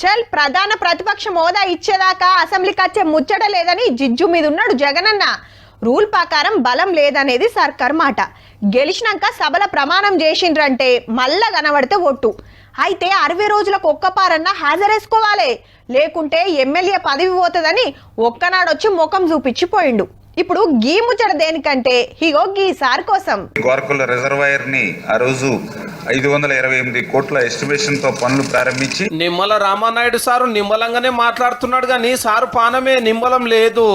చల్ ప్రధాన ప్రతిపక్ష హోదా ఇచ్చేదాకా అసెంబ్లీకి వచ్చే ముచ్చట లేదని జిజ్జు మీద ఉన్నాడు జగనన్న. రూల్ ప్రకారం బలం లేదనేది సర్కార్ మాట. గెలిచినాక సభల ప్రమాణం చేసిండ్రంటే మళ్ళా కనబడితే ఒట్టు. అయితే 60 రోజులకు ఒక్కపారన్నా హాజరేసుకోవాలి, లేకుంటే ఎమ్మెల్యే పదవి పోతుందని ఒక్కనాడొచ్చి ముఖం చూపించిపోయిండు. ఇప్పుడు గీ ముచ్చట దేనికంటే ఇగో గీసారి కోసం గోరకొల్ల రిజర్వాయర్ ని ఆ రోజు 528 కోట్ల ఎస్టిమేషన్ తో పనులు ప్రారంభించి నిమ్మల రామానాయుడు సారు నిమ్మలంగానే మాట్లాడుతున్నాడు గాని సారు పానమే నిమ్మలం లేదు.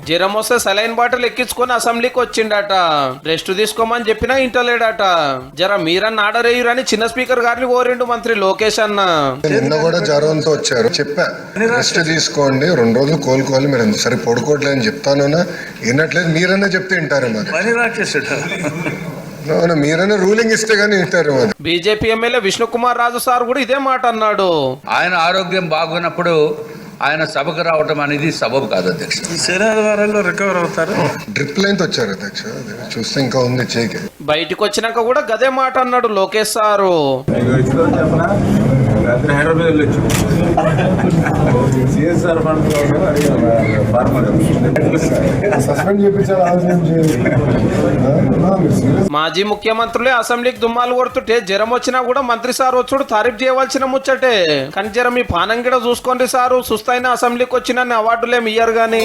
జ్వరం వస్తే సెలైన్ బాటిల్ ఎక్కించుకొని అసెంబ్లీకి వచ్చిండట. రెస్ట్ తీసుకోమని చెప్పినా ఇంటలేడట. జర మీరన్న ఆర్డర్ వేయరని చిన్న స్పీకర్ గారిని కోరిండు మంత్రి లోకేష్ అన్న. నిన్న కూడా జ్వరంతో వచ్చారు, చెప్పా రెస్ట్ తీసుకోండి, 2 రోజులు కోలుకోవాలి, మీరు సరే పడుకోవట్లేదు అని చెప్తాను, వినట్లేదు. మీరన్నా చెప్తే వింటారు, మరి మీరన్నా రూలింగ్ ఇస్తే గానీ వింటారు. మరి BJP MLA Vishnukumar Raju sir కూడా ఇదే మాట అన్నాడు. ఆయన ఆరోగ్యం బాగున్నప్పుడు ఆయన సభకు రావటం అనేది సబబు కాదు అధ్యక్ష. శనివారాల్లో రికవర్ అవుతారు. డ్రిప్ లైన్ తో వచ్చారు అధ్యక్ష, చూస్తే ఇంకా ఉంది చేకి. బయటికి వచ్చినాక కూడా గదే మాట అన్నాడు లోకేష్ సారు. హైదరాబాద్ వెళ్ళొచ్చు. సిఎస్ఆర్ ఫండ్ మాజీ ముఖ్యమంత్రులే అసెంబ్లీకి దుమ్మాలు కొడుతుంటే జ్వరం వచ్చినా కూడా మంత్రి సార్ వచ్చుడు తారీఫ్ చేయవలసిన ముచ్చటే. కానీ జ్వరం మీ పానం గిడ చూసుకోండి సారు, సుస్తైన అసెంబ్లీకి వచ్చిన అవార్డులేమి ఇయ్యరు గాని.